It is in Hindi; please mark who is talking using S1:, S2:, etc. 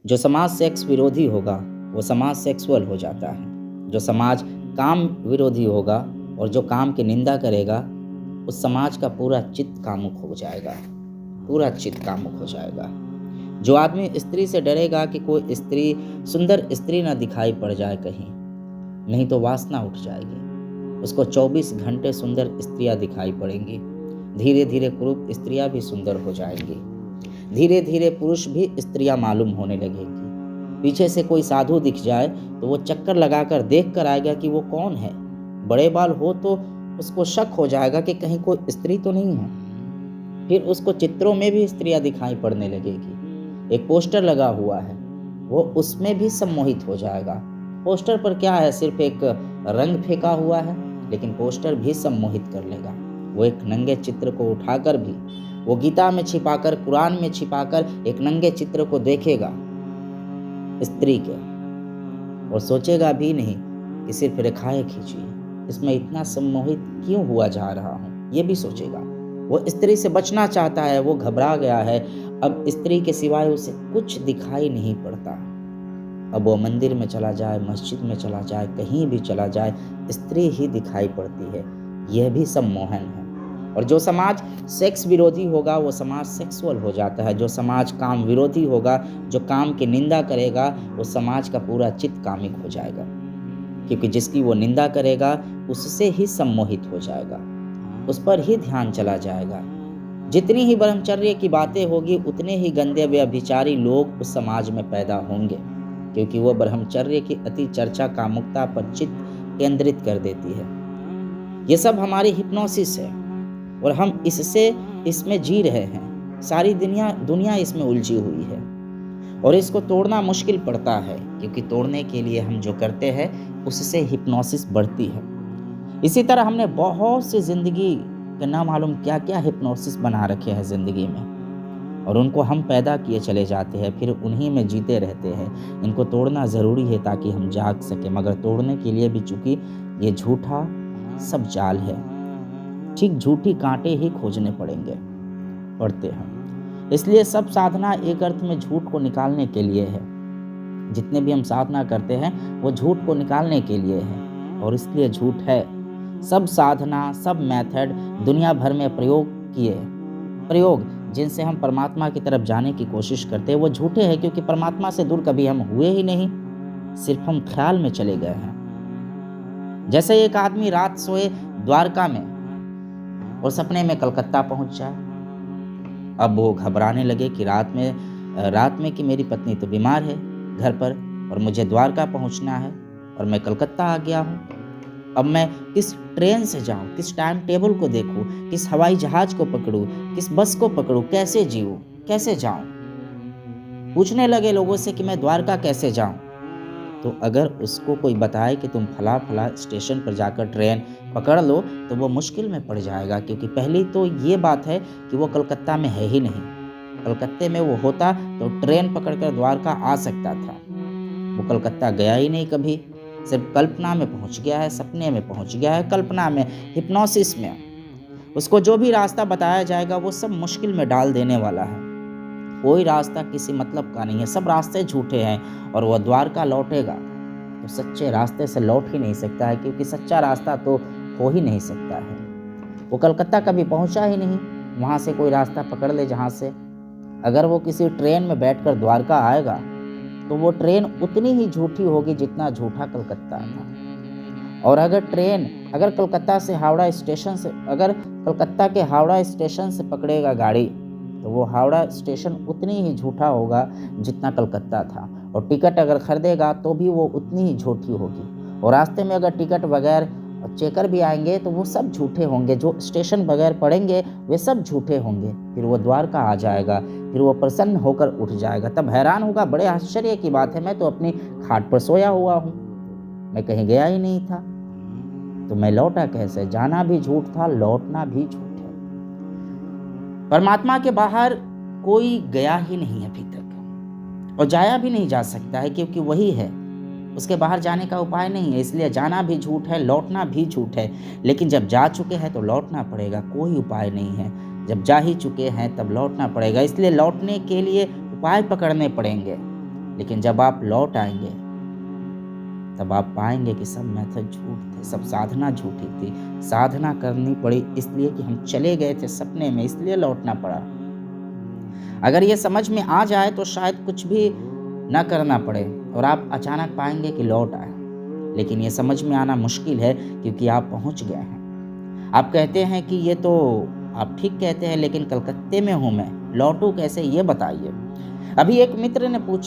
S1: जो समाज सेक्स विरोधी होगा वो समाज सेक्सुअल हो जाता है। जो समाज काम विरोधी होगा और जो काम की निंदा करेगा उस समाज का पूरा चित्त कामुक हो जाएगा, पूरा चित्त कामुक हो जाएगा। जो आदमी स्त्री से डरेगा कि कोई स्त्री सुंदर स्त्री ना दिखाई पड़ जाए कहीं, नहीं तो वासना उठ जाएगी। उसको 24 घंटे सुंदर स्त्रियां दिखाई पड़ेंगी। धीरे धीरे कुरूप स्त्रियां भी सुंदर हो जाएंगी। धीरे धीरे पुरुष भी स्त्रियां मालूम होने लगेंगी। पीछे से कोई साधु दिख जाए तो वो चक्कर लगाकर देख कर आएगा कि वो कौन है। बड़े बाल हो तो उसको शक हो जाएगा कि कहीं कोई स्त्री तो नहीं है। फिर उसको चित्रों में भी स्त्रियां दिखाई पड़ने लगेगी। एक पोस्टर लगा हुआ है, वो उसमें भी सम्मोहित हो जाएगा। पोस्टर पर क्या है, सिर्फ एक रंग फेंका हुआ है, लेकिन पोस्टर भी सम्मोहित कर लेगा। वो एक नंगे चित्र को उठाकर भी, वो गीता में छिपाकर, कुरान में छिपाकर एक नंगे चित्र को देखेगा स्त्री के, और सोचेगा भी नहीं कि सिर्फ रेखाएं खींची, इसमें इतना सम्मोहित क्यों हुआ जा रहा हूँ, ये भी सोचेगा। वो स्त्री से बचना चाहता है, वो घबरा गया है। अब स्त्री के सिवाय उसे कुछ दिखाई नहीं पड़ता। अब वो मंदिर में चला जाए, मस्जिद में चला जाए, कहीं भी चला जाए, स्त्री ही दिखाई पड़ती है। यह भी सम्मोहन है। और जो समाज सेक्स विरोधी होगा वो समाज सेक्सुअल हो जाता है। जो समाज काम विरोधी होगा, जो काम की निंदा करेगा, वो समाज का पूरा चित्त कामिक हो जाएगा, क्योंकि जिसकी वो निंदा करेगा उससे ही सम्मोहित हो जाएगा, उस पर ही ध्यान चला जाएगा। जितनी ही ब्रह्मचर्य की बातें होगी उतने ही गंदे व्यभिचारी लोग उस समाज में पैदा होंगे, क्योंकि वो ब्रह्मचर्य की अति चर्चा कामुकता पर चित्त केंद्रित कर देती है। ये सब हमारी हिप्नोसिस है और हम इसमें जी रहे हैं। सारी दुनिया इसमें उलझी हुई है और इसको तोड़ना मुश्किल पड़ता है, क्योंकि तोड़ने के लिए हम जो करते हैं उससे हिप्नोसिस बढ़ती है। इसी तरह हमने बहुत सी जिंदगी के ना मालूम क्या क्या हिप्नोसिस बना रखे हैं जिंदगी में, और उनको हम पैदा किए चले जाते हैं, फिर उन्हीं में जीते रहते हैं। इनको तोड़ना ज़रूरी है ताकि हम जाग सकें, मगर तोड़ने के लिए भी चूंकि ये झूठा सब जाल है, ठीक झूठी कांटे ही खोजने पड़ते हैं। इसलिए सब साधना एक अर्थ में झूठ को निकालने के लिए है। जितने भी हम साधना करते हैं वो झूठ को निकालने के लिए है, और इसलिए झूठ है। सब साधना, सब मेथड दुनिया भर में प्रयोग जिनसे हम परमात्मा की तरफ जाने की कोशिश करते हैं वो झूठे हैं, क्योंकि परमात्मा से दूर कभी हम हुए ही नहीं, सिर्फ हम ख्याल में चले गए हैं। जैसे एक आदमी रात सोए द्वारका में और सपने में कलकत्ता पहुंच जाए। अब वो घबराने लगे कि रात में कि मेरी पत्नी तो बीमार है घर पर और मुझे द्वारका पहुंचना है और मैं कलकत्ता आ गया हूं। अब मैं किस ट्रेन से जाऊं, किस टाइम टेबल को देखूं, किस हवाई जहाज को पकड़ूं, किस बस को पकड़ूं, कैसे जीऊं, कैसे जाऊं। पूछने लगे लोगों से कि मैं द्वारका कैसे जाऊं। तो अगर उसको कोई बताए कि तुम फला स्टेशन पर जाकर ट्रेन पकड़ लो तो वो मुश्किल में पड़ जाएगा, क्योंकि पहली तो ये बात है कि वो कलकत्ता में है ही नहीं। कलकत्ते में वो होता तो ट्रेन पकड़कर द्वारका आ सकता था। वो कलकत्ता गया ही नहीं कभी, सिर्फ कल्पना में पहुंच गया है, सपने में पहुंच गया है, कल्पना में, हिप्नोसिस में। उसको जो भी रास्ता बताया जाएगा वो सब मुश्किल में डाल देने वाला है। कोई रास्ता किसी मतलब का नहीं है, सब रास्ते झूठे हैं। और वह द्वारका लौटेगा तो सच्चे रास्ते से लौट ही नहीं सकता है, क्योंकि सच्चा रास्ता तो हो ही नहीं सकता है। वो कलकत्ता कभी पहुंचा ही नहीं, वहां से कोई रास्ता पकड़ ले जहां से। अगर वो किसी ट्रेन में बैठकर द्वारका आएगा तो वो ट्रेन उतनी ही झूठी होगी जितना झूठा कलकत्ता था। और अगर कलकत्ता के हावड़ा स्टेशन से पकड़ेगा गाड़ी तो वो हावड़ा स्टेशन उतनी ही झूठा होगा जितना कलकत्ता था। और टिकट अगर खरीदेगा तो भी वो उतनी ही झूठी होगी। और रास्ते में अगर टिकट बगैर चेकर भी आएंगे तो वो सब झूठे होंगे। जो स्टेशन बगैर पड़ेंगे वे सब झूठे होंगे। फिर वो द्वारका आ जाएगा, फिर वो प्रसन्न होकर उठ जाएगा। तब हैरान होगा, बड़े आश्चर्य की बात है, मैं तो अपनी खाट पर सोया हुआ हूँ, मैं कहीं गया ही नहीं था, तो मैं लौटा कैसे? जाना भी झूठ था, लौटना भी झूठ है। परमात्मा के बाहर कोई गया ही नहीं अभी तक, और जाया भी नहीं जा सकता है, क्योंकि वही है। उसके बाहर जाने का उपाय नहीं है, इसलिए जाना भी झूठ है, लौटना भी झूठ है। लेकिन जब जा चुके हैं तो लौटना पड़ेगा, कोई उपाय नहीं है। जब जा ही चुके हैं तब लौटना पड़ेगा, इसलिए लौटने के लिए उपाय पकड़ने पड़ेंगे। लेकिन जब आप लौट आएंगे तब आप पाएंगे कि सब मेथड झूठ थे, सब साधना झूठी थी। साधना करनी पड़ी इसलिए कि हम चले गए थे सपने में, इसलिए लौटना पड़ा। अगर ये समझ में आ जाए तो शायद कुछ भी ना करना पड़े और आप अचानक पाएंगे कि लौट आए। लेकिन ये समझ में आना मुश्किल है क्योंकि आप पहुंच गए हैं। आप कहते हैं कि ये तो आप ठीक कहते हैं, लेकिन कलकत्ते में हूं मैं, लौटूं कैसे ये बताइए। अभी एक मित्र ने पूछा